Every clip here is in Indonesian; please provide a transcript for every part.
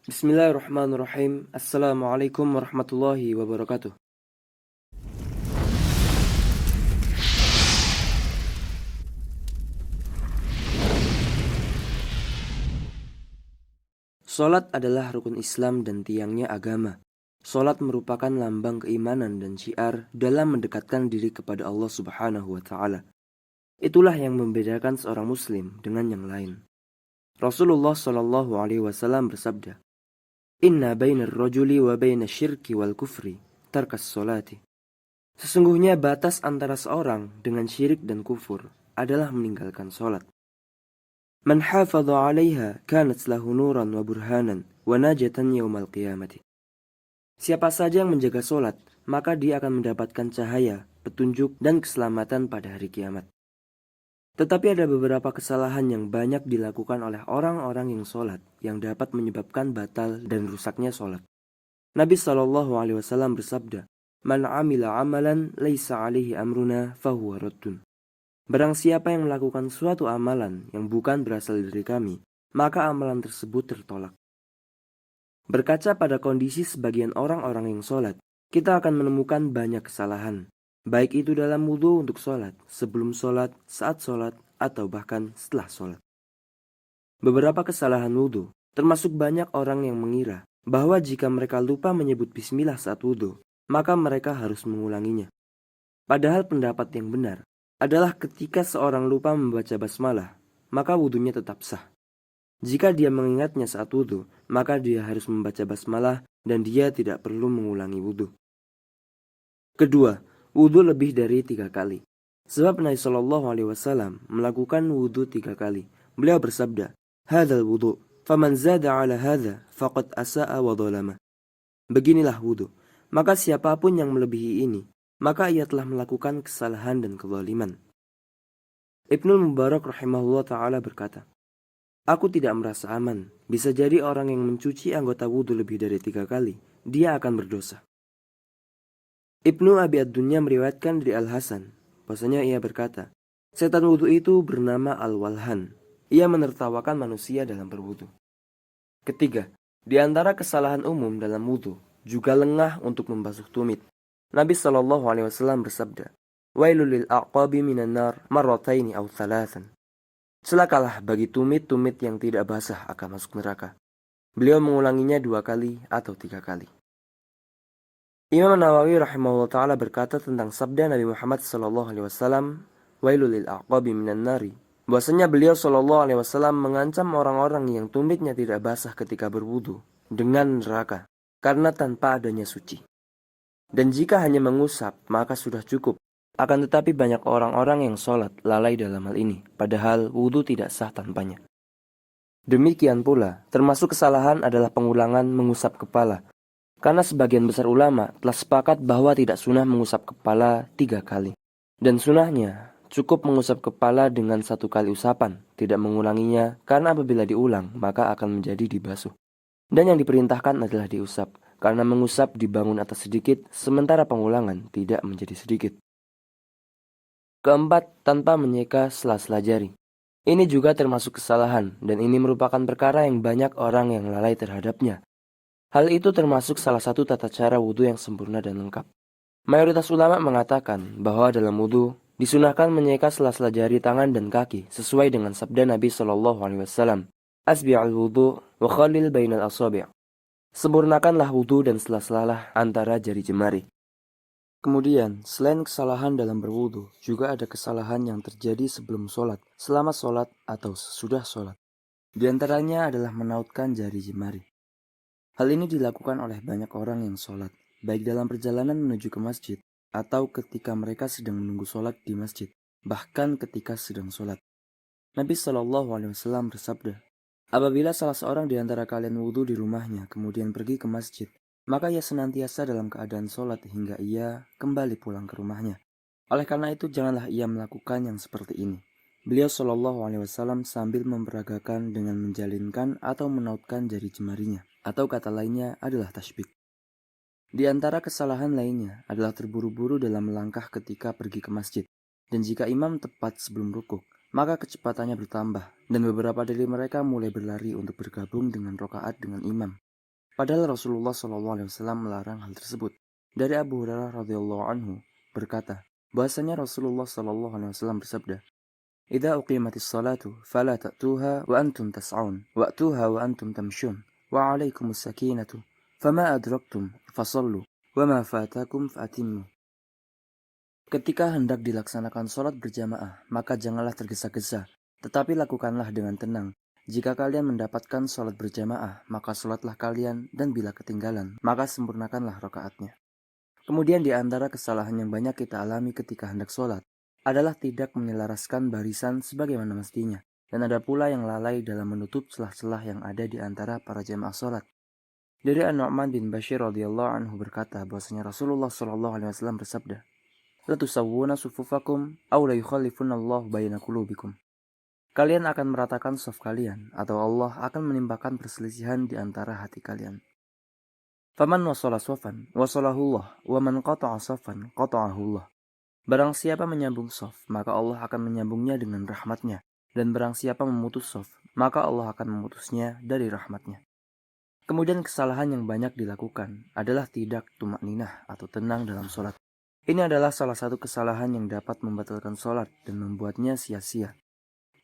Bismillahirrahmanirrahim. Assalamualaikum warahmatullahi wabarakatuh. Salat adalah rukun Islam dan tiangnya agama. Salat merupakan lambang keimanan dan syiar dalam mendekatkan diri kepada Allah Subhanahu wa taala. Itulah yang membedakan seorang muslim dengan yang lain. Rasulullah Shallallahu alaihi wasallam bersabda, "Inna bainar rajuli wa bainasyirki wal kufri tarkas salati." Sesungguhnya batas antara seorang dengan syirik dan kufur adalah meninggalkan salat. Man hafadha 'alaiha kanat lahu nuran wa burhanan wa najatan yaumal qiyamati. Siapa saja yang menjaga salat, maka dia akan mendapatkan cahaya, petunjuk dan keselamatan pada hari kiamat. Tetapi ada beberapa kesalahan yang banyak dilakukan oleh orang-orang yang salat yang dapat menyebabkan batal dan rusaknya salat. Nabi Shallallahu alaihi wasallam bersabda, "Man 'amila 'amalan laisa 'alaihi amruna fahuwa raddun." Barang siapa yang melakukan suatu amalan yang bukan berasal dari kami, maka amalan tersebut tertolak. Berkaca pada kondisi sebagian orang-orang yang sholat, kita akan menemukan banyak kesalahan, baik itu dalam wudhu untuk sholat, sebelum sholat, saat sholat, atau bahkan setelah sholat. Beberapa kesalahan wudhu, termasuk banyak orang yang mengira bahwa jika mereka lupa menyebut bismillah saat wudhu, maka mereka harus mengulanginya. Padahal pendapat yang benar adalah ketika seorang lupa membaca basmalah, maka wudhunya tetap sah. Jika dia mengingatnya saat wudhu, maka dia harus membaca basmalah dan dia tidak perlu mengulangi wudhu. Kedua, wudhu lebih dari 3 kali. Sebab Nabi Shallallahu alaihi wasallam melakukan wudhu 3 kali. Beliau bersabda, "Hadzal wudhu, faman zada 'ala hadza faqad asa'a wa dhalama." Beginilah wudhu, maka siapapun yang melebihi ini, maka ia telah melakukan kesalahan dan kezaliman. Ibnu Mubarak rahimahullah ta'ala berkata, "Aku tidak merasa aman. Bisa jadi orang yang mencuci anggota wudhu lebih dari 3 kali, dia akan berdosa." Ibnu Abi Ad-Dunya meriwayatkan dari Al-Hasan, bahwasanya ia berkata, "Setan wudhu itu bernama Al-Walhan. Ia menertawakan manusia dalam berwudhu." Ketiga, di antara kesalahan umum dalam wudhu, juga lengah untuk membasuh tumit. Nabi Shallallahu alaihi wasallam bersabda, "Wailul lil aqabi minan nar marrataini aw thalathan." Celakalah bagi tumit-tumit yang tidak basah akan masuk neraka. Beliau mengulanginya 2 kali atau 3 kali. Imam Nawawi rahimahullah ta'ala berkata tentang sabda Nabi Muhammad sallallahu alaihi wasallam, "Wailul lil aqabi minan nari." Bahwasanya beliau sallallahu alaihi wasallam mengancam orang-orang yang tumitnya tidak basah ketika berwudu dengan neraka karena tanpa adanya suci. Dan jika hanya mengusap, maka sudah cukup. Akan tetapi banyak orang-orang yang sholat lalai dalam hal ini, padahal wudhu tidak sah tanpanya. Demikian pula, termasuk kesalahan adalah pengulangan mengusap kepala. Karena sebagian besar ulama telah sepakat bahwa tidak sunnah mengusap kepala 3 kali. Dan sunnahnya cukup mengusap kepala dengan 1 kali usapan, tidak mengulanginya karena apabila diulang maka akan menjadi dibasuh. Dan yang diperintahkan adalah diusap, karena mengusap dibangun atas sedikit, sementara pengulangan tidak menjadi sedikit. Keempat, tanpa menyeka sela-sela jari. Ini juga termasuk kesalahan, dan ini merupakan perkara yang banyak orang yang lalai terhadapnya. Hal itu termasuk salah satu tata cara wudhu yang sempurna dan lengkap. Mayoritas ulama mengatakan bahwa dalam wudhu disunahkan menyeka sela-sela jari tangan dan kaki sesuai dengan sabda Nabi Shallallahu alaihi wasallam, "Asbi'ul wudhu wa khalil bainal asabi'." Sempurnakanlah wudhu dan sela-selalah antara jari jemari. Kemudian, selain kesalahan dalam berwudhu, juga ada kesalahan yang terjadi sebelum sholat, selama sholat, atau sesudah sholat. Di antaranya adalah menautkan jari jemari. Hal ini dilakukan oleh banyak orang yang sholat, baik dalam perjalanan menuju ke masjid, atau ketika mereka sedang menunggu sholat di masjid, bahkan ketika sedang sholat. Nabi Shallallahu alaihi wasallam bersabda, "Apabila salah seorang di antara kalian wudhu di rumahnya, kemudian pergi ke masjid, maka ia senantiasa dalam keadaan sholat hingga ia kembali pulang ke rumahnya. Oleh karena itu, janganlah ia melakukan yang seperti ini." Beliau Shallallahu alaihi wasallam sambil memperagakan dengan menjalinkan atau menautkan jari jemarinya, atau kata lainnya adalah tasbih. Di antara kesalahan lainnya adalah terburu-buru dalam melangkah ketika pergi ke masjid. Dan jika imam tepat sebelum rukuk, maka kecepatannya bertambah, dan beberapa dari mereka mulai berlari untuk bergabung dengan rokaat dengan imam. Padahal Rasulullah SAW melarang hal tersebut. Dari Abu Hurairah radhiyallahu anhu berkata, bahasanya Rasulullah SAW bersabda, "Idza uqimatis salatu fala ta'tuha wa antum tas'aun, wa'tuha wa antum tamshun, wa 'alaikumus sakinatu, fama adraktum fasallu, wa ma fatakum fa'timmu." Ketika hendak dilaksanakan sholat berjamaah, maka janganlah tergesa-gesa, tetapi lakukanlah dengan tenang. Jika kalian mendapatkan sholat berjamaah, maka sholatlah kalian, dan bila ketinggalan, maka sempurnakanlah rakaatnya. Kemudian di antara kesalahan yang banyak kita alami ketika hendak sholat, adalah tidak menyelaraskan barisan sebagaimana mestinya, dan ada pula yang lalai dalam menutup celah-celah yang ada di antara para jamaah sholat. Dari An-Nu'man bin Bashir radhiyallahu anhu berkata bahwasanya Rasulullah SAW bersabda, "La tusawwuna sufufakum aw la yukhallifunallahu baina qulubikum." Kalian akan meratakan saf kalian, atau Allah akan menimpakan perselisihan di antara hati kalian. Faman wasala safan wasalahullah, wa man qata'a safan qata'ahullah. Barang siapa menyambung saf, maka Allah akan menyambungnya dengan rahmatnya, dan barang siapa memutus saf, maka Allah akan memutusnya dari rahmatnya. Kemudian kesalahan yang banyak dilakukan adalah tidak tumakninah atau tenang dalam sholat. Ini adalah salah satu kesalahan yang dapat membatalkan sholat dan membuatnya sia-sia.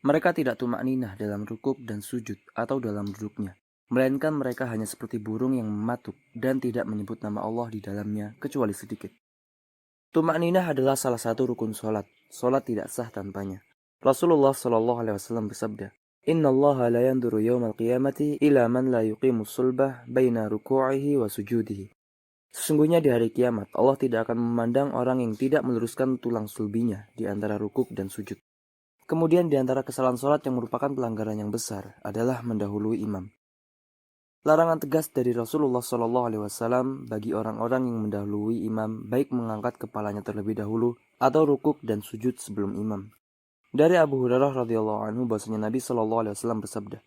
Mereka tidak tumakninah dalam rukuk dan sujud atau dalam duduknya, melainkan mereka hanya seperti burung yang mematuk dan tidak menyebut nama Allah di dalamnya kecuali sedikit. Tumakninah adalah salah satu rukun sholat. Sholat tidak sah tanpanya. Rasulullah SAW bersabda, "Inna Allah la yanduru yawmal qiyamati ila man la yuqimus sulbah baina ruku'ihi wa sujudihi." Sesungguhnya di hari kiamat, Allah tidak akan memandang orang yang tidak meluruskan tulang sulbinya di antara rukuk dan sujud. Kemudian di antara kesalahan sholat yang merupakan pelanggaran yang besar adalah mendahului imam. Larangan tegas dari Rasulullah SAW bagi orang-orang yang mendahului imam, baik mengangkat kepalanya terlebih dahulu atau rukuk dan sujud sebelum imam. Dari Abu Hurairah radhiyallahu anhu bahwasanya Nabi SAW bersabda,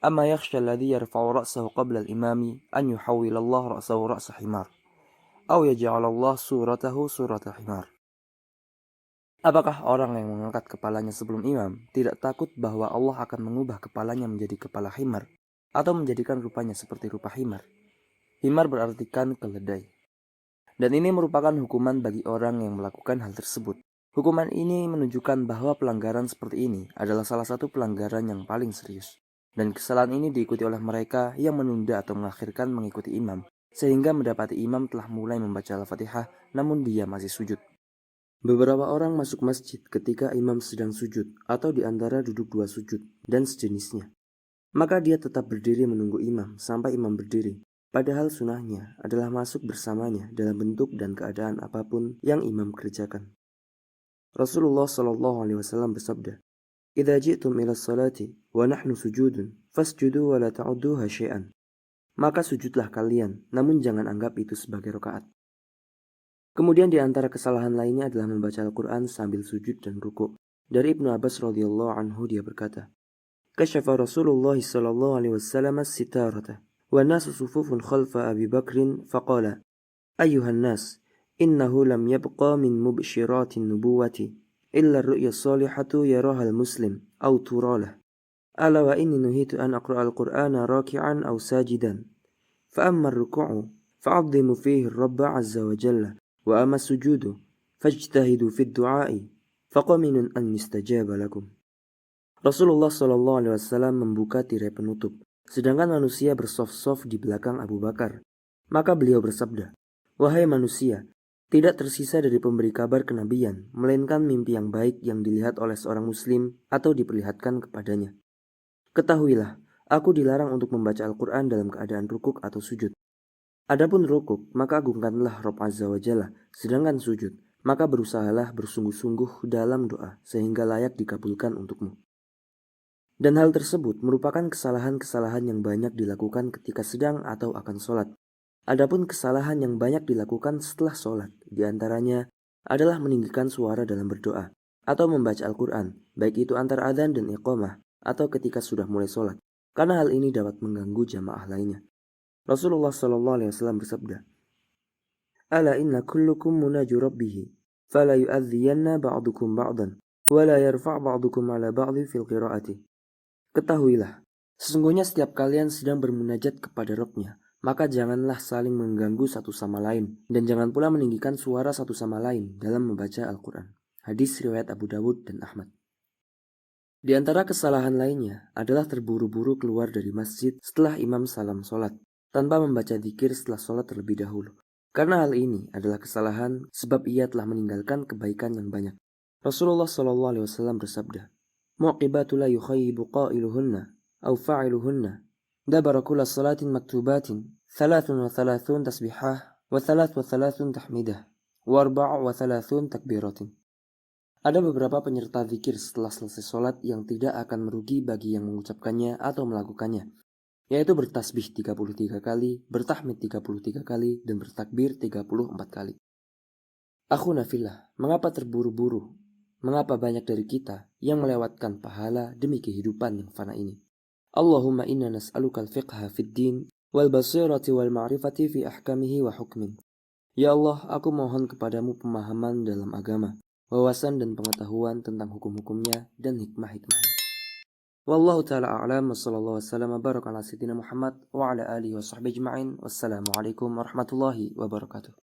"Amma yakhsha alladhi yarfa'u ra'sahu qabla al-imami an yuhawwilallahu ra'sahu ra'sa himar, aw yaj'alallah suratahu surata himar." Apakah orang yang mengangkat kepalanya sebelum imam tidak takut bahwa Allah akan mengubah kepalanya menjadi kepala himar, atau menjadikan rupanya seperti rupa himar? Himar berartikan keledai. Dan ini merupakan hukuman bagi orang yang melakukan hal tersebut. Hukuman ini menunjukkan bahwa pelanggaran seperti ini adalah salah satu pelanggaran yang paling serius. Dan kesalahan ini diikuti oleh mereka yang menunda atau mengakhirkan mengikuti imam, sehingga mendapati imam telah mulai membaca Al-Fatihah namun dia masih sujud. Beberapa orang masuk masjid ketika imam sedang sujud atau di antara duduk dua sujud dan sejenisnya. Maka dia tetap berdiri menunggu imam sampai imam berdiri. Padahal sunahnya adalah masuk bersamanya dalam bentuk dan keadaan apapun yang imam kerjakan. Rasulullah SAW bersabda, "Idza ji'tum ila sholati wa nahnu sujudun, fasjudu wa la ta'udduha syai'an." Maka sujudlah kalian, namun jangan anggap itu sebagai rakaat. Kemudian di antara kesalahan lainnya adalah membaca Al-Quran sambil sujud dan rukuk. Dari Ibnu Abbas radhiyallahu anhu dia berkata, "Kasyafa Rasulullah sallallahu alaihi wasallam as-sitarata, wa nasu sufufun khalfa Abi Bakrin, faqala, Ayyuhan nas, innahu lam yabqa min mubshiratin nubuwati, illa ar-ru'ya salihatu yaraha al-muslim, aw turalah. Ala wa inni nuhitu an aqra al-Qur'ana raki'an aw sajidan. Fa amma ar-ruku'u, fa'adhimu fihi ar-Rabba azza wa jalla. Wa amma sujudu fajtahidu fid du'ai faqaminun an yustajaba lakum." Rasulullah SAW membuka tirai penutup, sedangkan manusia bersaf-saf di belakang Abu Bakar. Maka beliau bersabda, "Wahai manusia, tidak tersisa dari pemberi kabar kenabian, melainkan mimpi yang baik yang dilihat oleh seorang muslim atau diperlihatkan kepadanya. Ketahuilah, aku dilarang untuk membaca Al-Quran dalam keadaan rukuk atau sujud. Adapun rukuk, maka agungkanlah Rabb Azza wa Jalla, sedangkan sujud, maka berusahalah bersungguh-sungguh dalam doa, sehingga layak dikabulkan untukmu." Dan hal tersebut merupakan kesalahan-kesalahan yang banyak dilakukan ketika sedang atau akan sholat. Adapun kesalahan yang banyak dilakukan setelah sholat, diantaranya adalah meninggikan suara dalam berdoa, atau membaca Al-Quran, baik itu antara adzan dan iqamah, atau ketika sudah mulai sholat, karena hal ini dapat mengganggu jamaah lainnya. Rasulullah SAW bersabda, "Ala inna kullukum munaju rabbihi, fala yu'adhiyanna ba'dukum ba'dan, wa la yarfa' ba'dukum ala ba'di fil qira'ati." Ketahuilah, sesungguhnya setiap kalian sedang bermunajat kepada Rabb-Nya, Maka janganlah saling mengganggu satu sama lain, dan jangan pula meninggikan suara satu sama lain dalam membaca Al-Quran. Hadis riwayat Abu Dawud dan Ahmad. Di antara kesalahan lainnya adalah terburu-buru keluar dari masjid setelah imam salam sholat, tanpa membaca dzikir setelah sholat terlebih dahulu. Karena hal ini adalah kesalahan sebab ia telah meninggalkan kebaikan yang banyak. Rasulullah SAW bersabda, "Muqibatu la yukhayyibu qailuhunna, au fa'iluhunna, dabara kulla salatin maktubatin, 33 tasbihah, wa 33 tahmidah, wa 34 takbiratin." Ada beberapa penyerta zikir setelah selesai sholat yang tidak akan merugi bagi yang mengucapkannya atau melakukannya, yaitu bertasbih 33 kali, bertahmid 33 kali, dan bertakbir 34 kali. Akhuna fillah, mengapa terburu-buru? Mengapa banyak dari kita yang melewatkan pahala demi kehidupan yang fana ini? Allahumma inna nas'aluka al-fiqha fid din, wal basirati wal ma'rifati fi ahkamihi wa hukmin. Ya Allah, aku mohon kepadamu pemahaman dalam agama, wawasan dan pengetahuan tentang hukum-hukumnya dan hikmah-hikmahnya. Wallahu ta'ala a'lam wa sallallahu wasallam wa baraka ala sayyidina Muhammad wa ala alihi wa sahbihi ajma'in. Wassalamualaikum warahmatullahi wabarakatuh.